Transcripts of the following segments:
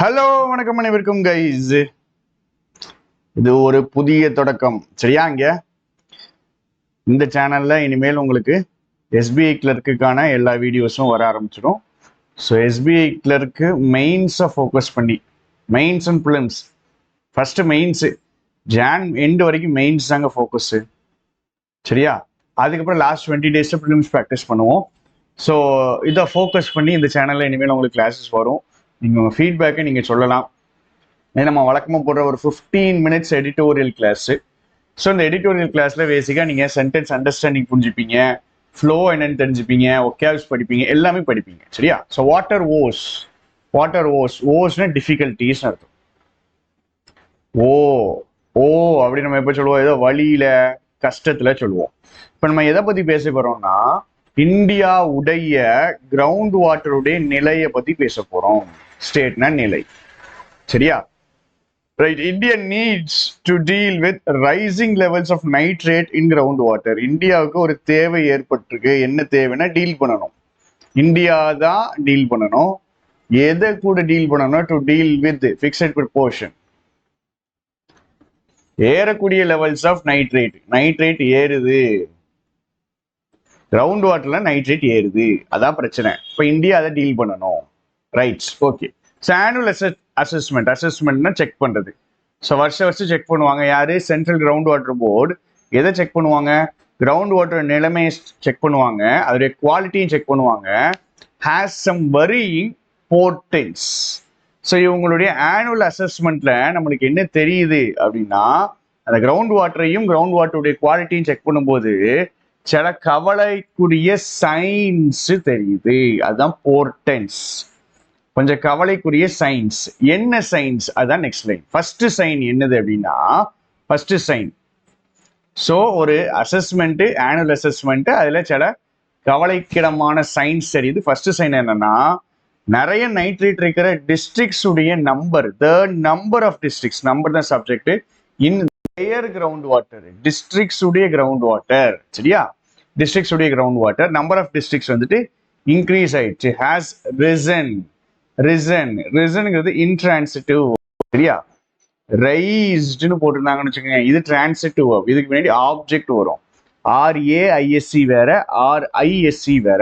Hello வணக்கம் அனைவருக்கும் guys. இது ஒரு புதிய தொடக்கம் சரியா? இந்த சேனல்ல இனிமேல் உங்களுக்கு எஸ்பிஐ கிளர்க்குக்கான எல்லா வீடியோஸும் வர ஆரம்பிச்சிடும். ஸோ எஸ்பிஐ கிளர்க்கு மெயின்ஸை ஃபோக்கஸ் பண்ணி mains and prelims, first mains John end வரைக்கும் மெயின்ஸ் தாங்க ஃபோக்கஸு சரியா? அதுக்கப்புறம் லாஸ்ட் 20 days ப்ரிலிம்ஸ் ப்ராக்டிஸ் பண்ணுவோம். ஸோ இதை ஃபோக்கஸ் பண்ணி இந்த சேனலில் இனிமேல் உங்களுக்கு கிளாஸஸ் வரும். நீங்கள் உங்கள் ஃபீட்பேக்கை நீங்கள் சொல்லலாம். நம்ம வழக்கமாக போடுற ஒரு 15 minutes எடிட்டோரியல் கிளாஸு. ஸோ இந்த எடிட்டோரியல் கிளாஸில் பேசிக்காக நீங்கள் சென்டென்ஸ் அண்டர்ஸ்டாண்டிங் புரிஞ்சுப்பீங்க, ஃப்ளோ என்னன்னு தெரிஞ்சுப்பீங்க, ஒக்கேப்ஸ் படிப்பீங்க, எல்லாமே படிப்பீங்க சரியா? ஸோ வாட்டர் ஓஸ்னா டிஃபிகல்ட்டிஸ்னு அர்த்தம். ஓ ஓ அப்படி நம்ம எப்போ சொல்லுவோம்? ஏதோ வழியில கஷ்டத்தில் சொல்லுவோம். இப்போ நம்ம எதை பற்றி பேச போகிறோம்னா இந்தியா உடைய கிரவுண்ட் வாட்டருடைய நிலையை பற்றி பேச போகிறோம். ஸ்டேட்னா நிலை சரியா? Right. India needs to deal with rising levels of nitrate in groundwater. இந்தியாவுக்கு ஒரு தேவை ஏற்பட்டிருக்கு. என்ன தேவைன்னா டீல் பண்ணணும். இந்தியா தான் டீல் பண்ணணும். எதை கூட டீல் பண்ணணும்? To deal with fixed proportion, ஏறக்கூடிய லெவல்ஸ் ஆஃப் நைட்ரேட் ஏறுது. கிரவுண்ட் வாட்டர்ல நைட்ரேட் ஏறுது, அதான் பிரச்சனை. இப்போ இந்தியா அதை டீல் பண்ணணும். Right, okay. ஸோ ஆனுவல் அசஸ்மெண்ட்னா செக் பண்றது. ஸோ வருஷம் செக் பண்ணுவாங்க. யாரு? Central ground water board. எதை செக் பண்ணுவாங்க? கிரவுண்ட் வாட்டர் நிலைமையை செக் பண்ணுவாங்க, அதோடைய குவாலிட்டியும் செக் பண்ணுவாங்க. Has some varying burdens. So இவங்களுடைய ஆனுவல் அசஸ்மெண்ட்ல நம்மளுக்கு என்ன தெரியுது அப்படின்னா, அந்த கிரவுண்ட் வாட்டரையும் கிரவுண்ட் வாட்டருடைய குவாலிட்டியும் செக் பண்ணும்போது சில கவலைக்குரிய சைன்ஸ் தெரியுது. அதுதான் போர்டென்ஸ். கொஞ்சம் கவலைக்குரிய சைன்ஸ். என்ன சைன்ஸ்? அதான் நெக்ஸ்ட் லைன். ஃபர்ஸ்ட் சைன் என்னது அப்படின்னா, ஃபர்ஸ்ட் சைன். ஸோ ஒரு அசஸ்மெண்ட், ஆனுவல் அசஸ்மெண்ட், அதுல சில கவலைக்கிடமான சைன்ஸ் தெரியுது. ஃபர்ஸ்ட் சைன் என்னன்னா, நிறைய நைட்ரேட் இருக்கிற டிஸ்ட்ரிக்ட்ஸ் உடைய number, the number of districts, number தான் subject, in their ground water, districts உடைய கிரவுண்ட் வாட்டர் சரியா? டிஸ்ட்ரிக்ட்ஸ் உடைய ground water number of districts வந்துட்டு இன்க்ரீஸ் ஆயிடுச்சு. ஹேஸ் ரிசன்ங்கிறது இன்ட்ரான்சிட்டிவ் சரியா? ரைஸ்ட்னு போட்டிருந்தாங்கன்னு வச்சுக்கோங்க, இது டிரான்சிட்டிவ். இதுக்கு முன்னாடி ஆப்ஜெக்ட் வரும். RAISC வேற, RISC வேற.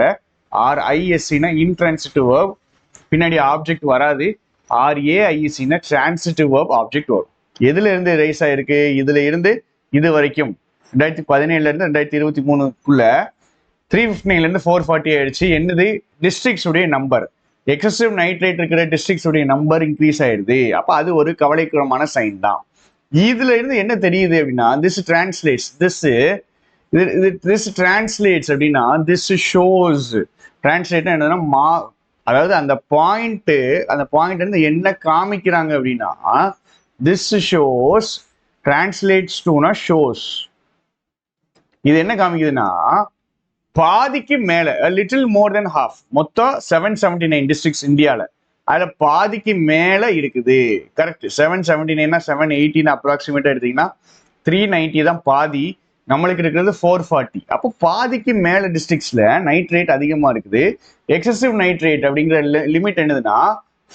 RISCனா இன்ட்ரான்சிட்டிவ் வேர்ப், பின்னாடி ஆப்ஜெக்ட் வராது. RAISCனா டிரான்சிட்டிவ் வேர்ப், ஆப்ஜெக்ட் வரும். எதுல இருந்து ரைஸ் ஆயிருக்கு? இதுல இருந்து இது வரைக்கும் 2017 இருந்து 2023க்குள்ள 359 இருந்து 440 ஆயிடுச்சு. என்னது? டிஸ்ட்ரிக்ட்ஸ் உடைய நம்பர். எக்ஸசிவ் நைட்ரேட் இருக்கிற டிஸ்ட்ரிக்ட்ஸ் உடைய நம்பர் இன்க்ரீஸ் ஆயிடுது. அப்ப அது ஒரு கவலைக்கிடமான சைன் தான். இதுல இருந்து என்ன தெரியுது அப்படின்னா, திஸ் டிரான்ஸ்லேட்ஸ் அப்படின்னா, திஸ் ஷோஸ். டிரான்ஸ்லேட் என்னன்னா அதாவது அந்த பாயிண்ட் இருந்து என்ன காமிக்கிறாங்க அப்படின்னா, திஸ் ஷோஸ் டிரான்ஸ்லேட்ஸ் டுனா ஷோஸ். இது என்ன காமிக்குதுன்னா, பாதிக்கு மேல, லிட்டில் மோர் தென் ஹாஃப், மொத்தம் 779 டிஸ்ட்ரிக்ட்ஸ் இந்தியாவில், அதுல பாதிக்கு மேல இருக்குது. கரெக்ட். 779னா 718 அப்ராக்சிமேட்டா எடுத்தீங்கன்னா 390 தான் பாதி. நம்மளுக்கு இருக்கிறது 440. அப்போ பாதிக்கு மேல டிஸ்ட்ரிக்ட்ஸ்ல நைட்ரேட் அதிகமா இருக்குது. எக்ஸசிவ் நைட்ரேட் அப்படிங்கிற லிமிட் என்னதுன்னா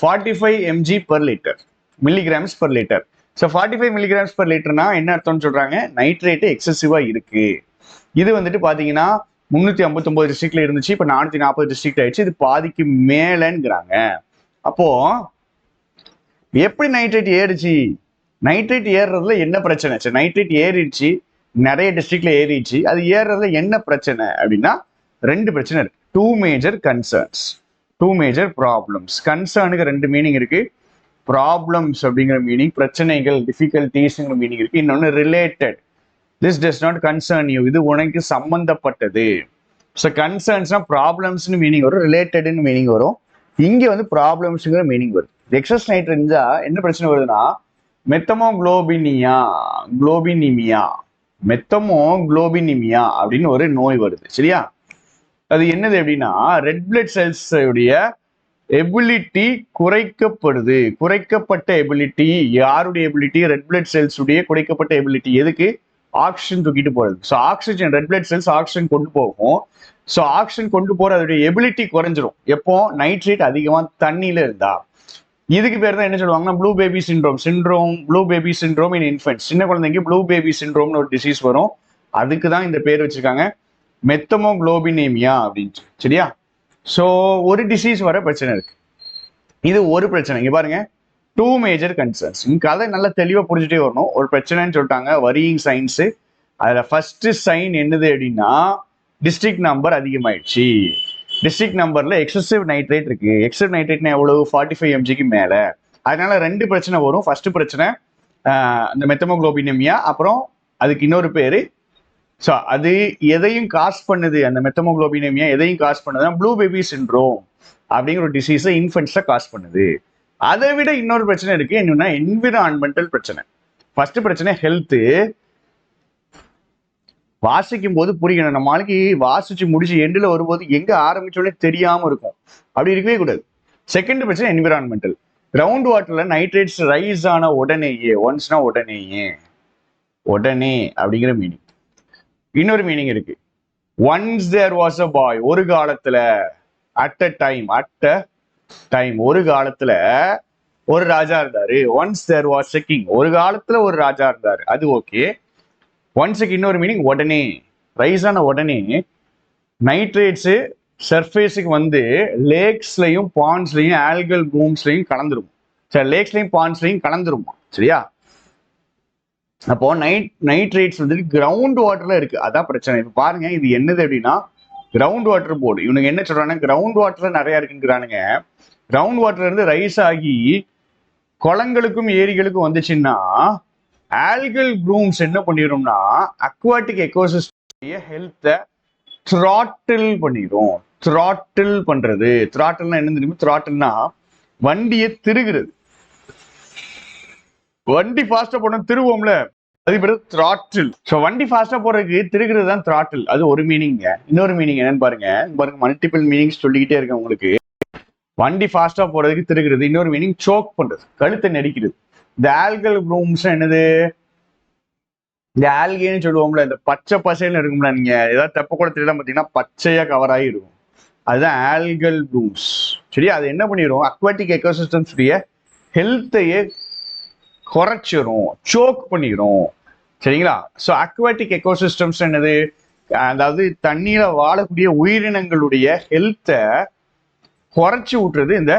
45 mg/L, milligrams per litre. So 45 milligrams per literனா என்ன அர்த்தம்னு சொல்றாங்க? நைட்ரேட் எக்ஸசிவா இருக்கு. இது வந்துட்டு பாத்தீங்கன்னா 359 டிஸ்ட்ரிக்ட்ல இருந்துச்சு, இப்ப 440 டிஸ்ட்ரிக்ட் ஆயிடுச்சு. இது பாதிக்கு மேலங்கிறாங்க. அப்போ எப்படி நைட்ரேட் ஏறிச்சு? நைட்ரேட் ஏறுறதுல என்ன பிரச்சனை? சரி, நைட்ரேட் ஏறிடுச்சு, நிறைய டிஸ்ட்ரிக்ட்ல ஏறிடுச்சு. அது ஏறுறதுல என்ன பிரச்சனை அப்படின்னா, ரெண்டு பிரச்சனை இருக்கு. Two major problems. கன்சர்னுக்கு ரெண்டு மீனிங் இருக்கு. ப்ராப்ளம்ஸ் அப்படிங்கிற மீனிங் பிரச்சனைகள், டிஃபிகல்டிஸ்ங்கிற மீனிங் இருக்கு. இன்னொன்று related. This does not concern you, இது உனக்கு சம்பந்தப்பட்டது. ஸோ கன்சர்ன்ஸ்னா ப்ராப்ளம்ஸ்னு மீனிங் வரும், ரிலேட்டட்னு மீனிங் வரும். இங்க வந்து ப்ராப்ளம்ஸுங்கிற மீனிங் வரும். எக்ஸஸ் நைட்ரேட் இருந்தா என்ன பிரச்சனை வருதுன்னா, மெத்தமோகுளோபினிமியா அப்படின்னு ஒரு நோய் வருது சரியா? அது என்னது அப்படின்னா, ரெட் பிளட் செல்ஸ் உடைய எபிலிட்டி குறைக்கப்படுது. குறைக்கப்பட்ட எபிலிட்டி. யாருடைய எபிலிட்டி? ரெட் பிளட் செல்ஸ் உடைய குறைக்கப்பட்ட எபிலிட்டி. எதுக்கு? ஆக்சிஜன் தூக்கிட்டு போறது. So oxygen, red blood cells oxygen கொண்டு போகும். ஸோ ஆக்சிஜன் கொண்டு போற அதோடைய எபிலிட்டி குறைஞ்சிரும். எப்போ? நைட்ரேட் அதிகமா தண்ணியில இருந்தா. இதுக்கு பேர் தான் என்ன சொல்லுவாங்கன்னா blue baby syndrome blue baby syndrome in infants. சின்ன குழந்தைங்க ப்ளூ பேபி சிண்ட்ரோம்னு ஒரு டிசீஸ் வரும். அதுக்கு தான் இந்த பேர் வச்சிருக்காங்க மெத்தமோகுளோபினேமியா அப்படின்ட்டு. சரியா? ஸோ ஒரு டிசீஸ் வர பிரச்சனை இருக்கு. இது ஒரு பிரச்சனை. இங்க பாருங்க, 2 மேஜர் கன்சர்ன்ஸ். கதை நல்லா தெளிவாக புரிஞ்சுட்டே வரணும். ஒரு பிரச்சனைன்னு சொல்லிட்டாங்க, வரியிங் சைன்ஸ். அதுல ஃபர்ஸ்ட் சைன் என்னது அப்படின்னா டிஸ்ட்ரிக்ட் நம்பர் அதிகமாயிடுச்சு. டிஸ்ட்ரிக்ட் நம்பர்ல எக்ஸசிவ் நைட்ரேட் இருக்கு. எக்ஸசிவ் நைட்ரேட்னா எவ்வளவு? 45 mgக்கு மேல. அதனால 2 பிரச்சனை வரும். ஃபர்ஸ்ட் பிரச்சனை இந்த மெத்தமோகுளோபினமியா, அப்புறம் அதுக்கு இன்னொரு பேரு. ஸோ அது எதையும் காஸ் பண்ணுது, அந்த மெத்தமோகுளோபினமியா எதையும் காஸ் பண்ணுது? ப்ளூ பேபி சிண்ட்ரோம் அப்படிங்கிற ஒரு டிசீஸை இன்ஃபென்ட்ஸை காஸ் பண்ணுது. அதை விட இன்னொரு பிரச்சனை இருக்கு, என்னன்னா என்விரான்மெண்டல் பிரச்சனை. ஃபர்ஸ்ட் பிரச்சனை ஹெல்த். வாசிக்கும் போது புரியணும். நம்ம ஆளுக்கு வாசிச்சு முடிச்சு எண்டில் வரும்போது எங்க ஆரம்பிச்சோடனே தெரியாம இருக்கும். அப்படி இருக்கவே கூடாது. செகண்ட் பிரச்சனை என்விரான்மெண்டல். கிரவுண்ட் வாட்டர்ல நைட்ரேட்ஸ் ரைஸ் ஆன உடனேயே, ஒன்ஸ்னா உடனே அப்படிங்கிற மீனிங். இன்னொரு மீனிங் இருக்கு, ஒன்ஸ் தேர் வாஸ் அ பாய், ஒரு காலத்துல, அட் அ டைம் ஒரு காலத்துல ஒரு ராஜா இருந்தாரு. Once there was a king, ஒரு காலத்துல ஒரு ராஜா இருந்தாரு. அது ஓகே. ஒன்ஸுக்கு இன்னொரு மீனிங் உடனே, ரைஸ் ஆன உடனே நைட்ரேட்ஸ் சர்ஃபேஸுக்கு வந்து லேக்ஸ்லையும் பாண்ட்ஸ்லையும் ஆல்கல் ப்ளூம்ஸ்லையும் கலந்துரும். சரி, லேக்ஸ்லையும் பாண்ட்ஸ்லையும் கலந்துருமா? சரியா? அப்போ நைட்ரேட்ஸ் வந்து கிரவுண்ட் வாட்டர்ல இருக்கு. அதான் பிரச்சனை. இப்ப பாருங்க, இது என்னது அப்படின்னா கிரவுண்ட் வாட்டர் போர்டு. இவனுக்கு என்ன சொல்றாங்க, கிரவுண்ட் வாட்டர்ல நிறைய இருக்குங்கிறானுங்க. கிரவுண்ட் வாட்டர்ல இருந்து ரைஸ் ஆகி குளங்களுக்கும் ஏரிகளுக்கும் வந்துச்சுன்னா ஆல்கல் ப்ளூம்ஸ் என்ன பண்ணிடும்னா அக்வாட்டிக் எக்கோசிஸ்டம் ஹெல்த்தை த்ராட்டில் பண்ணிடும். த்ராட்டில் பண்றது, த்ராட்டில்னா என்ன தெரியுமா? த்ராட்டில்னா வண்டியை திருகுறது. வண்டி ஃபாஸ்டா போனா திருவோம்ல, அது பேர் த்ராட்டில். ஸோ வண்டி ஃபாஸ்டா போறதுக்கு திருகுறது தான் த்ராட்டில். அது ஒரு மீனிங். இன்னொரு மீனிங் என்னன்னு பாருங்க. மல்டிபிள் மீனிங்ஸ் சொல்லிக்கிட்டே இருக்கேன் உங்களுக்கு. வண்டி ஃபாஸ்டா போறதுக்கு திருகுறது. இன்னொரு மீனிங் சோக் பண்றது, கழுத்தை நெரிக்கிறது. இந்த ஆல்கல் ப்ளூம்ஸ் என்னது? இந்த ஆல்கேன்னு சொல்லுவோம்ல, இந்த பச்சை பசைன்னு இருக்கும்ல, நீங்க ஏதாவது தெப்ப குளத்துல பாத்தீங்கன்னா பச்சையா கவர் ஆகி இருக்கும். அதுதான் ஆல்கல் ப்ளூம்ஸ். சரியா? அது என்ன பண்ணிடும்? அக்வாட்டிக் எக்கோசிஸ்டம்ஸ் உடைய ஹெல்த்தையே குறைச்சிரும், சோக் பண்ணிடும். சரிங்களா? ஸோ அக்வாட்டிக் எக்கோசிஸ்டம்ஸ் என்னது? அதாவது தண்ணீர வாழக்கூடிய உயிரினங்களுடைய ஹெல்த்தை குறைச்சி விட்டுறது இந்த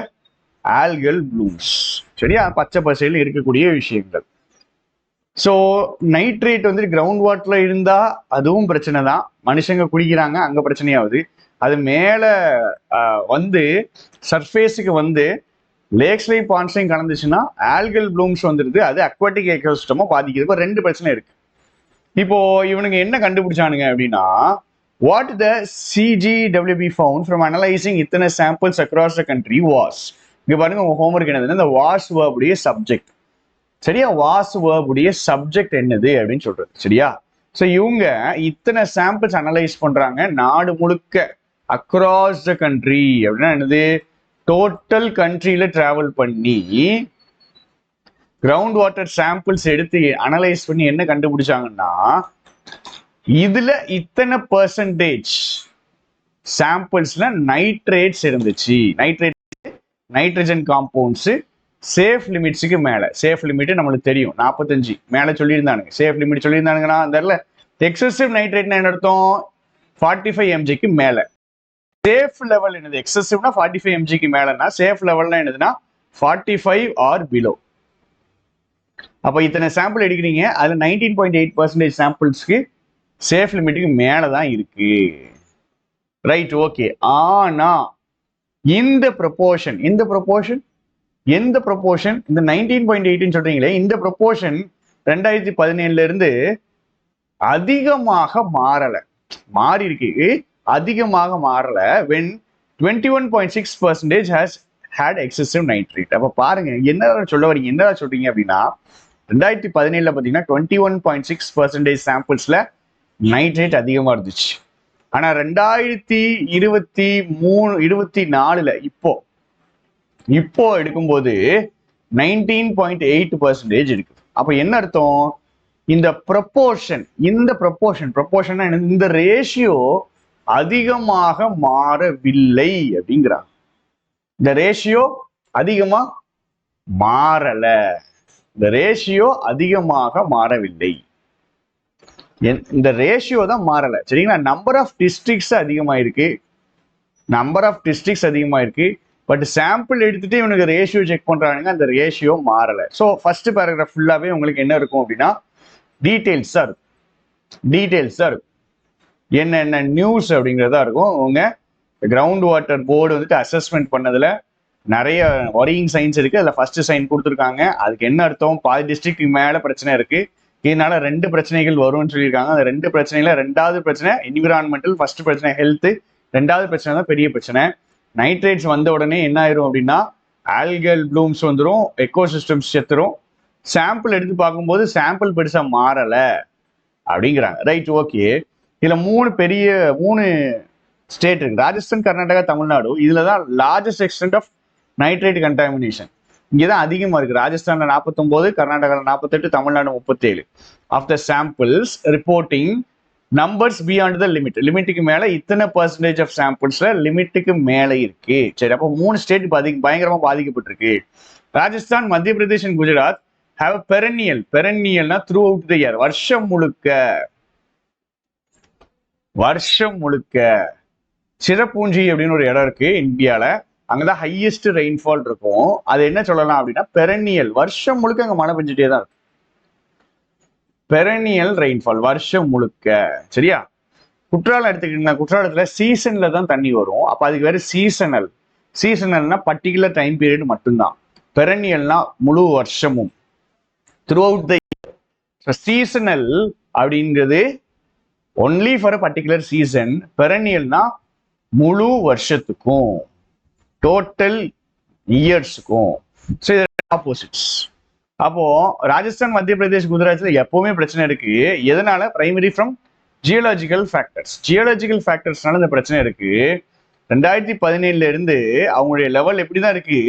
ஆல்கல் ப்ளூம்ஸ். சரியா? பச்சை பசையில் இருக்கக்கூடிய விஷயங்கள். ஸோ நைட்ரேட் வந்து கிரவுண்ட் வாட்டர்ல இருந்தா அதுவும் பிரச்சனை தான். மனுஷங்க குடிக்கிறாங்க, அங்க பிரச்சனையாகுது. அது மேல வந்து சர்ஃபேஸுக்கு வந்து லேக்ஸ்லையும் பாண்ட்ஸ்லையும் கலந்துச்சுன்னா ஆல்கல் ப்ளூம்ஸ் வந்துருது. அது அக்வாட்டிக் எக்கோசிஸ்டமா பாதிக்குது. இப்போ 2 பிரச்சனை இருக்கு. இப்போ இவனுங்க என்ன கண்டுபிடிச்சானுங்க அப்படின்னா, what the CGWB found from analysing இத்தனை samples across the country was. இங்க பாருங்க, உங்க ஹோம்ஒர்க் என்னதுன்னா இந்த வாஸ் வேர்புடைய சப்ஜெக்ட். சரியா? வாஸ் வேர்புடைய சப்ஜெக்ட் என்னது அப்படின்னு சொல்றது. சரியா? ஸோ இவங்க இத்தனை சாம்பிள்ஸ் அனலைஸ் பண்றாங்க நாடு முழுக்க, அக்ராஸ் த கண்ட்ரி. அப்படின்னா என்னது? டோட்டல் கண்ட்ரியில டிராவல் பண்ணி கிரவுண்ட் வாட்டர் சாம்பிள்ஸ் எடுத்து அனலைஸ் பண்ணி என்ன கண்டுபிடிச்சாங்கன்னா, இதுல இத்தனை பெர்சன்டேஜ் சாம்பிள்ஸ்ல நைட்ரேட்ஸ் இருந்துச்சு. நைட்ரஜன் காம்பவுண்ட்ஸ் சேஃப் லிமிட்ஸுக்கு மேல. சேஃப் லிமிட் நம்மளுக்கு தெரியும் 45 மேல சொல்லியிருந்தானுங்க. சேஃப் லிமிட் சொல்லியிருந்தானுங்கன்னா அந்த எக்ஸசிவ் நைட்ரேட்னா என்ன அர்த்தம்? 45 mgக்கு மேல. சேஃப் லெவல் என்னது? எக்ஸசிவ்னா 45 mgக்கு மேலனா, சேஃப் லெவல்னா என்னதுன்னா 45 ஆர் பிலோ. அப்போ இத்தனை சாம்பிள் எடுக்கிறீங்க, அதுல 19.8% சாம்பிள்ஸ்க்கு சேஃப் லிமிட்டுக்கு மேலதான் இருக்கு. Right, okay. ஆனா இந்த ப்ரொபோர்ஷன் இந்த 19.8 சொல்றீங்களே, இந்த ப்ரொபோர்ஷன் 2017 இருந்து அதிகமாக மாறி இருக்கு. அதிகமாக மாறல. when 21.6% has had excessive nitrate. அப்ப பாருங்க என்ன சொல்ல வரீங்க, என்ன சொல்றீங்க அப்படின்னா 2017 பாத்தீங்கன்னா 21.6% சாம்பிள்ஸ்ல நைட்ரேட் அதிகமா இருந்துச்சு. ஆனா 2024 இப்போ எடுக்கும்போது 19.8% இருக்கு. அப்ப என்ன அர்த்தம்? இந்த ப்ரொபோர்ஷன் இந்த ரேஷியோ அதிகமாக மாறவில்லை அப்படிங்கிறாங்க. இந்த ரேஷியோ அதிகமா மாறல. இந்த ரேஷியோ அதிகமாக மாறவில்லை. இந்த ரேஷியோ தான் மாறல. சரிங்களா? நம்பர் ஆஃப் டிஸ்ட்ரிக்ட்ஸ் அதிகமாயிருக்கு, பட் சாம்பிள் எடுத்துட்டு இவனுக்கு ரேஷியோ செக் பண்றானுங்க, அந்த ரேஷியோ மாறல. ஸோ ஃபர்ஸ்ட் பேராகிராஃப் ஃபுல்லாவே உங்களுக்கு என்ன இருக்கும் அப்படின்னா டீடைல்ஸா இருக்கும். என்னென்ன நியூஸ் அப்படிங்கிறதா இருக்கும். உங்க கிரவுண்ட் வாட்டர் போர்டு வந்துட்டு அசஸ்மெண்ட் பண்ணதுல நிறைய வரியிங் சைன்ஸ் இருக்கு. அதில் ஃபர்ஸ்ட் சைன் கொடுத்துருக்காங்க. அதுக்கு என்ன அர்த்தம்? பாதி டிஸ்ட்ரிக்ட் மேல பிரச்சனை இருக்கு, இதனால 2 பிரச்சனைகள் வரும்னு சொல்லியிருக்காங்க. அந்த 2 பிரச்சனையில 2வது பிரச்சனை என்விரான்மெண்டல், ஃபர்ஸ்ட் பிரச்சனை ஹெல்த், 2வது பிரச்சனை தான் பெரிய பிரச்சனை. நைட்ரேட்ஸ் வந்த உடனே என்ன ஆயிரும் அப்படின்னா ஆல்கல் ப்ளூம்ஸ் வந்துடும், எக்கோசிஸ்டம்ஸ் செத்துரும். சாம்பிள் எடுத்து பார்க்கும்போது சாம்பிள் பெருசா மாறல அப்படிங்கிறாங்க. Right, okay. இதுல 3 ஸ்டேட் இருக்கு, ராஜஸ்தான், கர்நாடகா, தமிழ்நாடு. இதுல தான் largest extent of nitrate contamination இங்கதான் அதிகமா இருக்கு. ராஜஸ்தான்ல 49, கர்நாடகால 48, Tamil Nadu 37. Of the samples reporting numbers beyond the லிமிட்டுக்கு மேல இத்தனை பர்சன்டேஜ் ஆஃப் சாம்பிள்ஸ்ல லிமிட்டுக்கு மேல இருக்கு. சரி, அப்போ 3 ஸ்டேட் பயங்கரமா பாதிக்கப்பட்டிருக்கு. ராஜஸ்தான், மத்திய பிரதேஷ், குஜராத் ஹேவ் பெரனியல்னா த்ரூ அவுட் த இயர், வருஷம் முழுக்க. சிறப்பூஞ்சி அப்படின்னு ஒரு இடம் இருக்கு இந்தியால, அங்கதான் ஹையஸ்ட் ரெயின்ஃபால் இருக்கும். அது என்ன சொல்லலாம் அப்படின்னா பெரனியல், வருஷம் முழுக்க அங்க மழை பெஞ்சிட்டே தான் இருக்கும். பெரனியல் ரெயின்ஃபால் வருஷம் முழுக்க. சரியா? குற்றாலம் எடுத்துக்கிட்டீங்கன்னா குற்றாலத்துல சீசன்ல தான் தண்ணி வரும். அப்ப அதுக்கு வேற சீசனல்னா பர்டிகுலர் டைம் பீரியட் மட்டும்தான். பெரனியல்னா முழு வருஷமும், throughout the year. Seasonal அப்படிங்கிறது only for a particular season. பெரனியல்னா முழு வருஷத்துக்கும், டோட்டல் இயர்ஸுக்கும். ஸோ இது ஆப்போசிட்ஸ். அப்போ ராஜஸ்தான், மத்திய பிரதேஷ், குஜராத்ல எப்பவுமே பிரச்சனை இருக்கு. எதனால? பிரைமரி ஃப்ரம் ஜியோலாஜிக்கல் ஃபேக்டர்ஸ்னால இந்த பிரச்சனை இருக்கு. 2017 இருந்து அவங்களுடைய லெவல் எப்படிதான் இருக்கு?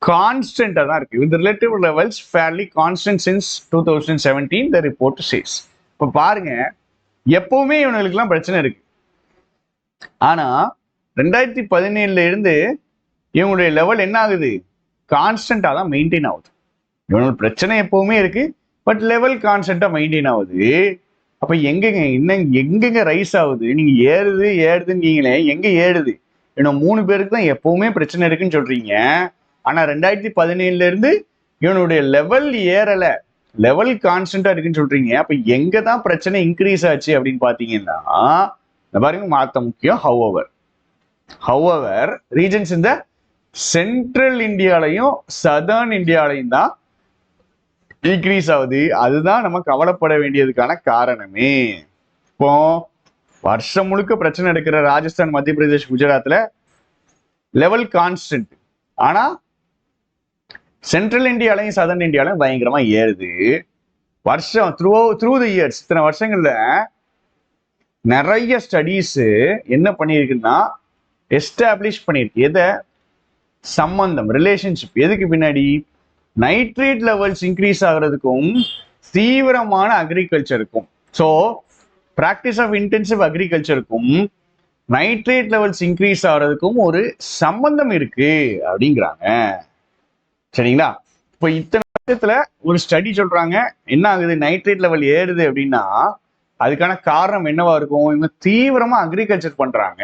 கான்ஸ்டன்டா தான் இருக்கு. With relative levels fairly constant since 2017 the report says. இப்ப பாருங்க, எப்பவுமே இவங்களுக்குலாம் பிரச்சனை இருக்கு. ஆனா 2017 இருந்து இவங்களுடைய லெவல் என்ன ஆகுது? கான்ஸ்டன்டா தான் மெயின்டைன் ஆகுது. இவங்களுக்கு பிரச்சனை எப்பவுமே இருக்கு, பட் லெவல் கான்ஸ்டன்டா மெயின்டைன் ஆகுது. அப்ப எங்கெங்க ரைஸ் ஆகுது? நீங்க ஏறுதுங்கீங்களே, எங்க ஏறுது? இன்னும் 3 பேருக்கு தான் எப்பவுமே பிரச்சனை இருக்குன்னு சொல்றீங்க. ஆனா 2017 இருந்து இவனுடைய லெவல் ஏறல, லெவல் கான்ஸ்டன்டா இருக்குன்னு சொல்றீங்க. அப்ப எங்க தான் பிரச்சனை இன்க்ரீஸ் ஆச்சு அப்படின்னு பாத்தீங்கன்னா பாருங்க, மாத்த முக்கியம். ஹவவர் ரீஜன்ஸ் இந்த சென்ட்ரல் இந்தியாலையும் சதர்ன் இந்தியாலையும் தான் இன்க்ரீஸ் ஆகுது. அதுதான் நம்ம கவலைப்பட வேண்டியதுக்கான காரணமே. இப்போ வருஷம் முழுக்க பிரச்சனை எடுக்கிற ராஜஸ்தான், மத்திய பிரதேஷ், குஜராத்ல லெவல் கான்ஸ்டன்ட். ஆனா சென்ட்ரல் இந்தியாலையும் சதர்ன் இந்தியாலையும் பயங்கரமா ஏறுது. வருஷம் த்ரூ த இயர்ஸ், இத்தனை வருஷங்கள்ல நிறைய ஸ்டடீஸ் என்ன பண்ணியிருக்குன்னா எஸ்டாப்ளிஷ் பண்ணியிருக்கு. எதை? சம்பந்தம், ரிலேஷன்ஷிப். எதுக்கு பின்னாடி? நைட்ரேட் லெவல்ஸ் இன்க்ரீஸ் ஆகுறதுக்கும் தீவிரமான அக்ரிகல்ச்சருக்கும், ஸோ பிராக்டிஸ் ஆஃப் இன்டென்சிவ் அக்ரிகல்ச்சருக்கும் நைட்ரேட் லெவல்ஸ் இன்க்ரீஸ் ஆகுறதுக்கும் ஒரு சம்பந்தம் இருக்கு அப்படிங்கிறாங்க. சரிங்களா? இப்போ இத்தனை வருஷத்துல ஒரு ஸ்டடி சொல்றாங்க, என்ன ஆகுது? நைட்ரேட் லெவல் ஏறுது அப்படின்னா அதுக்கான காரணம் என்னவா இருக்கும்? இவங்க தீவிரமா அக்ரிகல்ச்சர் பண்றாங்க.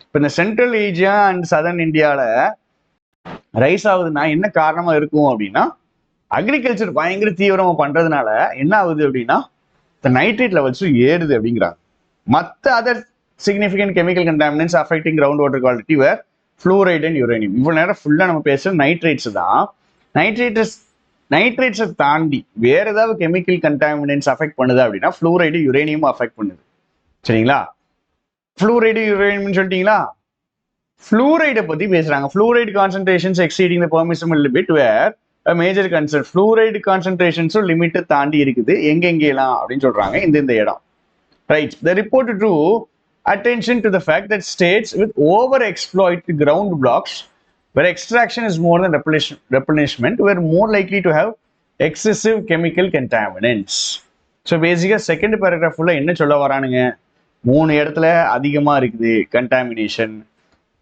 இப்போ இந்த சென்ட்ரல் ஏசியா அண்ட் சதர்ன் இந்தியால ரைஸ் ஆகுதுன்னா என்ன காரணமா இருக்கும் அப்படின்னா அக்ரிகல்ச்சர் பயங்கர தீவிரமா பண்றதுனால என்ன ஆகுது அப்படின்னா இந்த நைட்ரேட் லெவல்ஸும் ஏறுது அப்படிங்கிறாங்க. மற்ற other significant chemical contaminants affecting ground water quality were fluoride and uranium. இவ்வளவு நேரம் ஃபுல்லா நம்ம பேசுற நைட்ரேட்ஸ் தான். நைட்ரேட்ஸை தாண்டி வேற ஏதாவது கெமிக்கல் கண்டாமினன்ஸ் அஃபெக்ட் பண்ணுது அப்படின்னா ஃப்ளூரைடு, யுரேனியமும் அஃபெக்ட் பண்ணுது. சரிங்களா? ஃப்ளூரைடு, யுரேனியம் சொல்லிட்டீங்களா? ஃப்ளூரைடை பத்தி பேசுறாங்க. Fluoride concentrations exceeding the permissible limit were a major concern. Fluoride கான்சன்ட்ரேஷன்ஸும் லிமிட்டை தாண்டி இருக்குது. எங்கெங்கெல்லாம் அப்படின்னு சொல்றாங்க, இந்த இடம். Right. The report drew attention to the fact that states with over-exploited ground blocks where extraction is more than replenishment were more likely to have excessive chemical contaminants. So பேசிக்காக செகண்ட் பேராகிராஃப் ஃபுல்லாக என்ன சொல்ல வரானுங்க? 3 இடத்துல அதிகமாக இருக்குது contamination.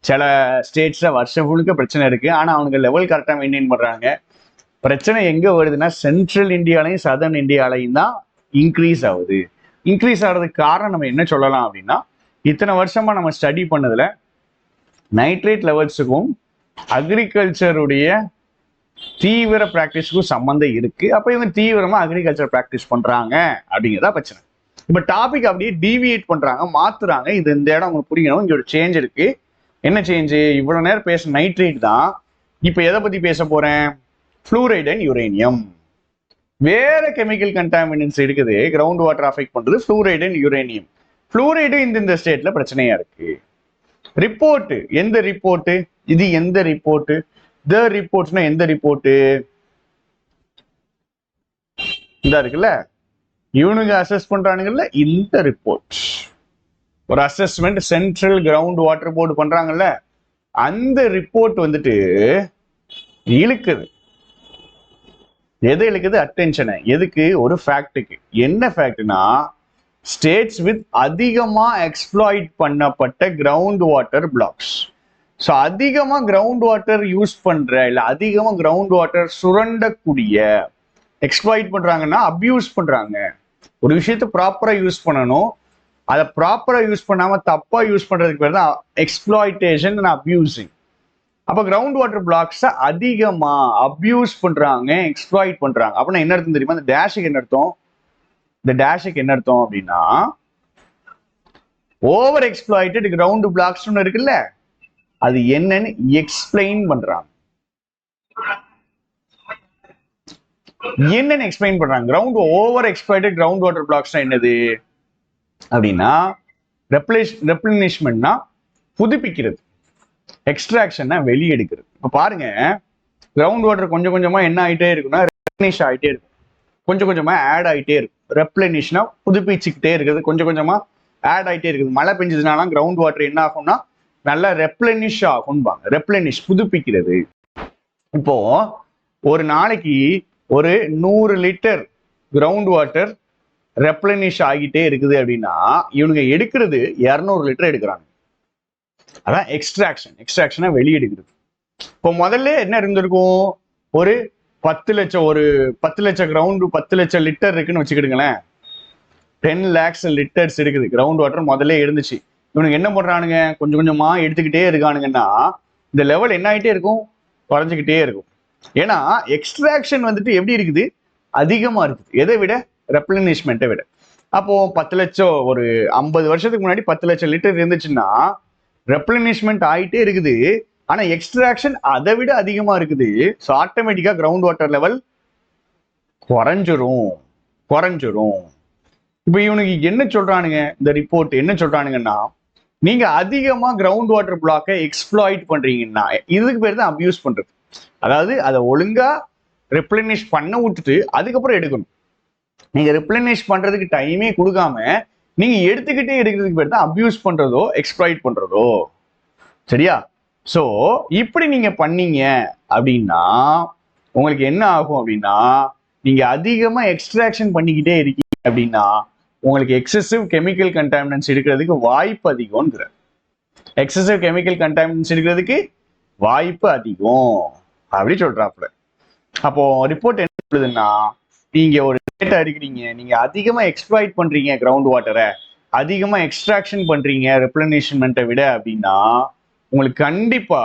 சில ஸ்டேட்ஸ்ல வருஷம் முழுக்க பிரச்சனை இருக்கு, ஆனா அவங்க லெவல் கரெக்டா மெயின்டைன் பண்றாங்க. பிரச்சனை எங்க வருதுன்னா சென்ட்ரல் இந்தியாலையும் சதர்ன் இந்தியாலையும் தான் இன்க்ரீஸ் ஆகுது. இன்க்ரீஸ் ஆகிறதுக்கு காரணம் நம்ம என்ன சொல்லலாம் அப்படின்னா, இத்தனை வருஷமா நம்ம ஸ்டடி பண்ணதுல நைட்ரேட் லெவல்ஸுக்கும் அக்ரிகல்ச்சருடைய தீவிர பிராக்டிஸ்க்கும் சம்மந்தம் இருக்கு. அப்ப இவங்க தீவிரமா அக்ரிகல்ச்சர் பிராக்டிஸ் பண்றாங்க அப்படிங்கிறதா பிரச்சனை. இப்ப டாபிக் அப்படியே டீவியேட் பண்றாங்க, மாத்துறாங்க. இது இந்த இடம் உங்களுக்கு புரியணும். இங்க ஒரு சேஞ்ச் இருக்கு. என்ன சேஞ்சு? இவ்வளவு நேரம் பேச நைட்ரேட் தான், இப்ப எதை பத்தி பேச போறேன்? Fluoride and uranium. வேற கெமிக்கல் கண்டாமினன்ஸ் இருக்குது கிரவுண்ட் வாட்டர் அஃபெக்ட் பண்றது, ஃப்ளூரைடு அண்ட் யுரேனியம். ஃப்ளூரைடு இந்த ஸ்டேட்ல பிரச்சனையா இருக்கு. ரிப்போர்ட், எந்த ரிப்போர்ட் இது? எந்த ரிப்போர்ட்? த ரிப்போர்ட்ஸ்னா எந்த ரிப்போர்ட்? இந்த இருக்குல்ல, இவனுங்க அசஸ் பண்றானுங்கல்ல, இந்த ரிப்போர்ட். ஒரு assessment central ground water board பண்றாங்கல்ல, அந்த ரிப்போர்ட் வந்துட்டு இழுக்குது. எது இழுக்குது? அட்டென்ஷனை. எதுக்கு? ஒரு ஃபேக்டுக்கு. என்ன ஃபேக்ட்னா, ஸ்டேட்ஸ் வித் அதிகமா எக்ஸ்ப்ளாய்ட் பண்ணப்பட்ட கிரவுண்ட் வாட்டர் பிளாக்ஸ். ஸோ அதிகமா கிரவுண்ட் வாட்டர் யூஸ் பண்ற, இல்ல அதிகமா கிரவுண்ட் வாட்டர் சுரண்டக்கூடிய, எக்ஸ்ப்ளாய்ட் பண்றாங்கன்னா அப்யூஸ் பண்றாங்க. ஒரு விஷயத்தை ப்ராப்பரா யூஸ் பண்ணணும், அதை ப்ராப்பரா யூஸ் பண்ணாம தப்பா யூஸ் பண்றதுக்கு பேர் தான் எக்ஸ்ப்ளாய்டேஷன் அண்ட் அப்யூசிங். அப்ப கிரவுண்ட் வாட்டர் பிளாக்ஸை அதிகமா அப்யூஸ் பண்றாங்க, எக்ஸ்ப்ளாய்ட் பண்றாங்க. அப்படின்னா என்ன அர்த்தம் தெரியுமா? இந்த டேஷுக்கு என்ன அர்த்தம்? இந்த டேஷுக்கு என்ன அர்த்தம் அப்படின்னா, ஓவர் எக்ஸ்ப்ளாய்டட் கிரவுண்ட் பிளாக்ஸ் இருக்குல்ல, அது என்னன்னு எக்ஸ்பிளைன் பண்றாங்க. என்னன்னு எக்ஸ்பிளைன் பண்றாங்க. Ground over exploited ground water blocks என்னது அப்படின்னா, ரெப்ளனிஷ்மெண்ட்னா புதுப்பிக்கிறது, எக்ஸ்ட்ராக்ஷன்னா வெளியெடுக்கிறது. இப்ப பாருங்க, கிரவுண்ட் வாட்டர் கொஞ்சம் கொஞ்சமா என்ன ஆயிட்டே இருக்குன்னா ரெப்ளனிஷ் ஆயிட்டே இருக்கும், கொஞ்சம் கொஞ்சமா ஆட் ஆயிட்டே இருக்கும். ரெப்ளனிஷ்னா புதுப்பிச்சுக்கிட்டே இருக்குது, கொஞ்சம் கொஞ்சமா ஆட் ஆயிட்டே இருக்குது. மழை பெஞ்சதுனால கிரவுண்ட் வாட்டர் என்ன ஆகும்னா நல்லா ரெப்ளனிஷ் ஆகும்பாங்க. ரெப்ளனிஷ் புதுப்பிக்கிறது. இப்போ ஒரு நாளைக்கு ஒரு 100 லிட்டர் கிரவுண்ட் வாட்டர் ரெப்ளனிஷ் ஆகிட்டே இருக்குது அப்படின்னா இவனுங்க எடுக்கிறது 200 லிட்டர் எடுக்கிறாங்க. அதான் எக்ஸ்ட்ராக்ஷன். எக்ஸ்ட்ராக்ஷனை வெளியெடுக்கிறது. இப்போ முதல்ல என்ன இருந்திருக்கும்? ஒரு 10 லட்சம், ஒரு 10 லட்சம் கிரவுண்ட் 10 லட்சம் லிட்டர் இருக்குன்னு வச்சுக்கிடுங்களேன். 10 lakhs லிட்டர்ஸ் இருக்குது கிரவுண்ட் வாட்டர் முதல்ல இருந்துச்சு. இவனுக்கு என்ன பண்றானுங்க? கொஞ்சம் கொஞ்சமா எடுத்துக்கிட்டே இருக்கானுங்கன்னா இந்த லெவல் என்ன ஆகிட்டே இருக்கும்? குறைஞ்சிக்கிட்டே இருக்கும். ஏன்னா எக்ஸ்ட்ராக்ஷன் வந்துட்டு எப்படி இருக்குது? அதிகமா இருக்குது. எதை விட? ரெப்ளனிஷ்மெண்ட்டை விட. அப்போ 10 லட்சம், ஒரு 50 வருஷத்துக்கு முன்னாடி 10 லட்சம் லிட்டர் இருந்துச்சுன்னா ரெப்ளனிஷ்மெண்ட் ஆகிட்டே இருக்குது, ஆனா எக்ஸ்ட்ராக்ஷன் அதை விட அதிகமா இருக்குது. ஸோ ஆட்டோமேட்டிக்கா கிரவுண்ட் வாட்டர் லெவல் குறைஞ்சிரும். இப்போ இவனுக்கு என்ன சொல்றானுங்க? இந்த ரிப்போர்ட் என்ன சொல்றானுங்கன்னா, நீங்க அதிகமா கிரவுண்ட் வாட்டர் பிளாக்கை எக்ஸ்ப்ளாய்ட் பண்றீங்கன்னா இதுக்கு பேர் தான் அப்யூஸ் பண்றது. அதாவது அதை ஒழுங்கா ரெப்ளனிஷ் பண்ண விட்டுட்டு அதுக்கப்புறம் எடுக்கணும். நீங்க ரெப்ளனிஷ் பண்றதுக்கு டைமே கொடுக்காம நீங்க எடுத்துக்கிட்டே எடுக்கிறதுக்கு பேர் தான் அப்யூஸ் பண்றதோ எக்ஸ்ப்ளாய்ட் பண்றதோ. சரியா? ஸோ இப்படி நீங்க பண்ணீங்க அப்படின்னா உங்களுக்கு என்ன ஆகும் அப்படின்னா, நீங்க அதிகமா எக்ஸ்ட்ராக்ஷன் பண்ணிக்கிட்டே இருக்கீங்க அப்படின்னா உங்களுக்கு எக்ஸசிவ் கெமிக்கல் கண்டாமினன்ஸ் இருக்கிறதுக்கு வாய்ப்பு அதிகம்ங்கிற. எக்ஸசிவ் கெமிக்கல் கண்டாமினன்ஸ் இருக்கிறதுக்கு வாய்ப்பு அதிகம் அப்படி சொல்றாப்புல. அப்போ ரிப்போர்ட் என்ன சொல்லுதுன்னா, நீங்க ஒரு டேட்டா எடுக்கிறீங்க, நீங்க அதிகமா எக்ஸ்ப்ளாய்ட் பண்றீங்க கிரவுண்ட் வாட்டரை, அதிகமா எக்ஸ்ட்ராக்ஷன் பண்றீங்க ரெப்ளனிஷ்மெண்ட்டை விட அப்படின்னா உங்களுக்கு கண்டிப்பா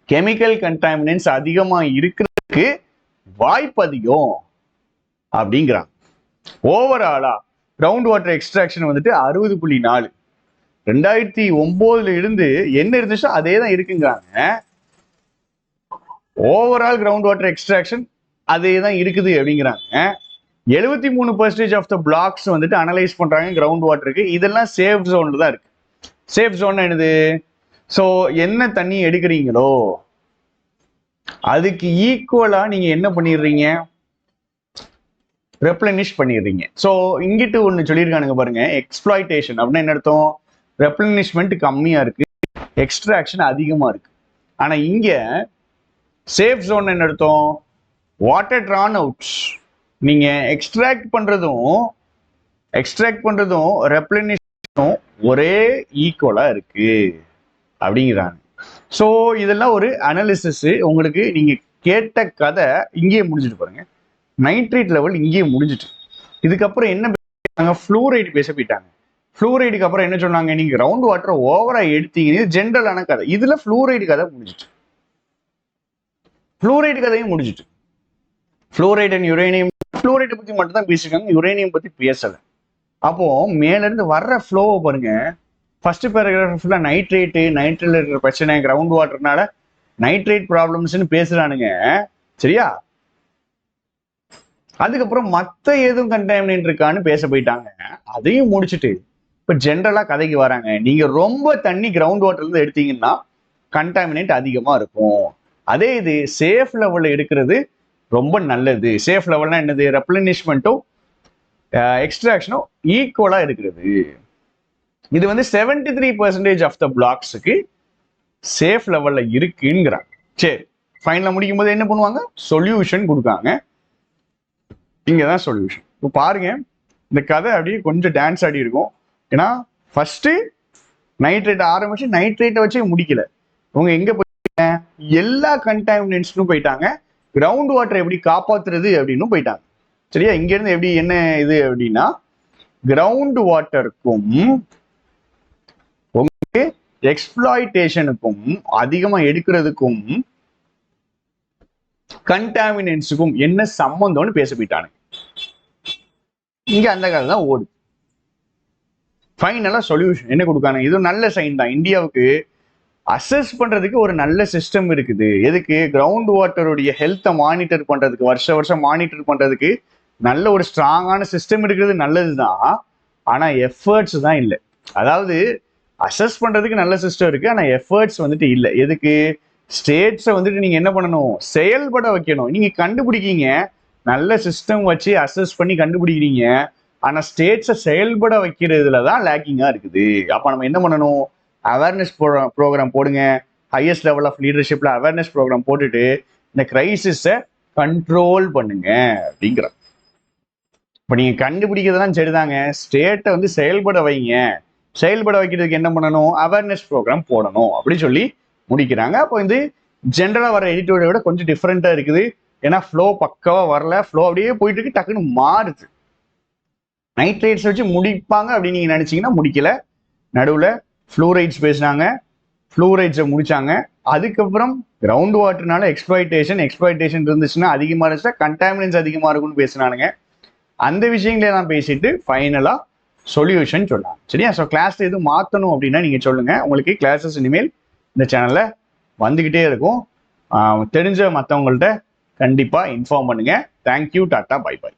கெமிக்கல் கண்டாமினன்ஸ் அதிகமா இருக்கிறதுக்கு வாய்ப்பு அதிகம் அப்படிங்கிறாங்க. ஓவராலா கிரவுண்ட் வாட்டர் எக்ஸ்ட்ராக்ஷன் வந்துட்டு 60.4 2009 இருந்து என்ன இருந்துச்சோ அதே தான் இருக்குங்கிறாங்க. ஓவரால் கிரவுண்ட் வாட்டர் எக்ஸ்ட்ராக்ஷன் அதே தான் இருக்குது அப்படிங்கிறாங்க. 73% ஆஃப் த பிளாக்ஸ் வந்துட்டு அனலைஸ் பண்றாங்க கிரவுண்ட் வாட்டருக்கு. இதெல்லாம் சேஃப் ஜோன்ல தான் இருக்கு. சேஃப் ஜோன் என்னது? ஸோ என்ன தண்ணி எடுக்கிறீங்களோ அதுக்கு ஈக்குவலா நீங்க என்ன பண்ணிடுறீங்க? ரெப்ளனிஷ் பண்ணிடுறீங்க. ஸோ இங்கிட்டு ஒன்று சொல்லியிருக்கானுங்க பாருங்க, எக்ஸ்ப்ளாய்டேஷன் அப்படின்னா என்ன அர்த்தம்? ரெப்ளனிஷ்மெண்ட் கம்மியா இருக்கு, எக்ஸ்ட்ராக்ஷன் அதிகமா இருக்கு. ஆனா இங்க சேஃப் ஜோன் என்ன அர்த்தம்? Water drawn out. நீங்க எக்ஸ்ட்ராக்ட் பண்றதும் ரெப்ளனிஷனும் ஒரே ஈக்குவலா இருக்கு. அப்படிங்கிறாங்க. ஸோ இதெல்லாம் ஒரு அனாலிசிஸ். உங்களுக்கு நீங்க கேட்ட கதை இங்கேயே முடிஞ்சுட்டு பாருங்க. நைட்ரேட் லெவல் இங்கேயே முடிஞ்சிட்டு, இதுக்கப்புறம் என்ன பேசுறாங்க, ஃப்ளூரைடு பேச போயிட்டாங்க. ஃப்ளூரைடுக்கு அப்புறம் என்ன சொன்னாங்க, நீங்க கிரவுண்ட் வாட்டரை ஓவரா எடுத்தீங்க, ஜென்ரலான கதை. இதுல ஃப்ளூரைடு கதை முடிஞ்சிட்டு, ஃப்ளூரைடு கதையும் முடிஞ்சிட்டு. ஃப்ளூரைடு அண்ட் யுரேனியம், ஃப்ளூரைடு பத்தி மட்டும் தான் பேசிருக்காங்க, யுரேனியம் பத்தி பேசல. அப்போ மேல இருந்து வர்ற ஃப்ளோவை பாருங்க. ஃபர்ஸ்ட் பேராகிராஃப் ஃபுல்லா நைட்ரேட்டு, நைட்ரேட்ல இருக்கிற பிரச்சனை, கிரவுண்ட் வாட்டர்னால நைட்ரேட் ப்ராப்ளம்ஸ்னு பேசுறானுங்க, சரியா? அதுக்கப்புறம் மத்த எதுவும் கண்டாமினேட் இருக்கான்னு பேச போயிட்டாங்க, அதையும் முடிச்சுட்டு இப்ப ஜென்ரலா கதைக்கு வராங்க. நீங்க ரொம்ப தண்ணி கிரவுண்ட் வாட்டர்ல இருந்து எடுத்தீங்கன்னா கண்டாமினேட் அதிகமா இருக்கும். அதே இது சேஃப் லெவல்ல எடுக்கிறது ரொம்ப நல்லது. சேஃப் லெவல்னா என்னது, ரெப்ளனிஷ்மெண்ட்டும் எக்ஸ்ட்ராக்ஷனும் ஈக்குவலா இருக்கிறது. இது வந்து 73% ஆஃப் த பிளாக்ஸுக்கு சேஃப் லெவல்ல இருக்குங்கிறாங்க. சரி, ஃபைனலா முடிக்கும் போது என்ன பண்ணுவாங்க, சொல்யூஷன் கொடுக்காங்க. இங்கதான் சொல்யூஷன். இப்போ பாருங்க, இந்த கதை அப்படியே கொஞ்சம் டான்ஸ் ஆடி இருக்கும். ஏன்னா ஃபர்ஸ்ட் நைட்ரேட் ஆரம்பிச்சு நைட்ரேட்டை வச்சு முடிக்கல. இவங்க எங்க போயிட்டாங்க, எல்லா கண்டாமினன்ட்ஸ்க்கும் போயிட்டாங்க. கிரவுண்ட் வாட்டர் எப்படி காப்பாத்துறது அப்படின்னு போயிட்டாங்க, சரியா? இங்க இருந்து எப்படி என்ன இது அப்படின்னா, கிரவுண்ட் வாட்டருக்கும் உங்களுக்கு எக்ஸ்ப்ளாய்டேஷனுக்கும் அதிகமா எடுக்கிறதுக்கும் கண்டாமினன்ட்ஸுக்கும் என்ன சம்பந்தம்னு பேச போயிட்டானுங்க. இங்க அந்த கதை தான் ஓடுது. ஃபைனலா சொல்யூஷன் என்ன கொடுக்காங்க, இது நல்ல சைன் தான். இந்தியாவுக்கு அசஸ் பண்றதுக்கு ஒரு நல்ல சிஸ்டம் இருக்குது. எதுக்கு, கிரவுண்ட் வாட்டருடைய ஹெல்த்தை மானிட்டர் பண்றதுக்கு, வருஷம் மானிட்டர் பண்றதுக்கு நல்ல ஒரு ஸ்ட்ராங்கான சிஸ்டம் இருக்கிறது நல்லதுதான். ஆனா எஃபர்ட்ஸ் தான் இல்லை. அதாவது அசஸ் பண்றதுக்கு நல்ல சிஸ்டம் இருக்கு, ஆனா எஃபர்ட்ஸ் வந்துட்டு இல்லை. எதுக்கு, ஸ்டேட்ஸை வந்துட்டு நீங்க என்ன பண்ணணும், செயல்பட வைக்கணும். நீங்க கண்டுபிடிக்கீங்க, நல்ல சிஸ்டம் வச்சு அசஸ் பண்ணி கண்டுபிடிக்கிறீங்க, ஆனா ஸ்டேட்ஸை செயல்பட வைக்கிறதுல தான் லேக்கிங்கா இருக்குது. அப்ப நம்ம என்ன பண்ணணும், அவேர்னஸ் ப்ரோக்ராம் போடுங்க. ஹையஸ்ட் லெவல் ஆஃப் லீடர்ஷிப்ல அவேர்னஸ் ப்ரோக்ராம் போட்டுட்டு இந்த கிரைசிஸை கண்ட்ரோல் பண்ணுங்க அப்படிங்கிற. இப்ப நீங்க கண்டுபிடிக்கிறதுலாம் சரிதாங்க, ஸ்டேட்டை வந்து செயல்பட வைங்க. செயல்பட வைக்கிறதுக்கு என்ன பண்ணணும், அவேர்னஸ் ப்ரோக்ராம் போடணும் அப்படின்னு சொல்லி முடிக்கிறாங்க. அப்போ வந்து ஜென்ரலா வர எடிட்டோட விட கொஞ்சம் டிஃப்ரெண்டா இருக்குது. ஏன்னா ஃப்ளோ பக்கவா வரல, ஃப்ளோ அப்படியே போயிட்டு இருக்கு, டக்குன்னு மாறுது. நைட்ரேட்ஸ் வச்சு முடிப்பாங்க அப்படின்னு நீங்க நினைச்சீங்கன்னா முடிக்கல. நடுவுல ஃப்ளூரைட்ஸ் பேசினாங்க, ஃப்ளூரைட்ஸை முடிச்சாங்க. அதுக்கப்புறம் கிரவுண்ட் வாட்டர்னால எக்ஸ்ப்ளாய்டேஷன் இருந்துச்சுன்னா அதிகமா இருந்துச்சுன்னா கண்டாமினன்ஸ் அதிகமா இருக்கும்னு பேசினானுங்க. அந்த விஷயங்களே நான் பேசிட்டு ஃபைனலா சொல்யூஷன் சொன்னாங்க, சரியா? ஸோ கிளாஸ்ல எதுவும் மாற்றணும் அப்படின்னா நீங்க சொல்லுங்க. உங்களுக்கு கிளாஸஸ் இனிமேல் இந்த சேனல்ல வந்துகிட்டே இருக்கும். தெரிஞ்ச மற்றவங்கள்ட்ட கண்டிப்பா இன்ஃபார்ம் பண்ணுங்க. Thank you, tata, bye by.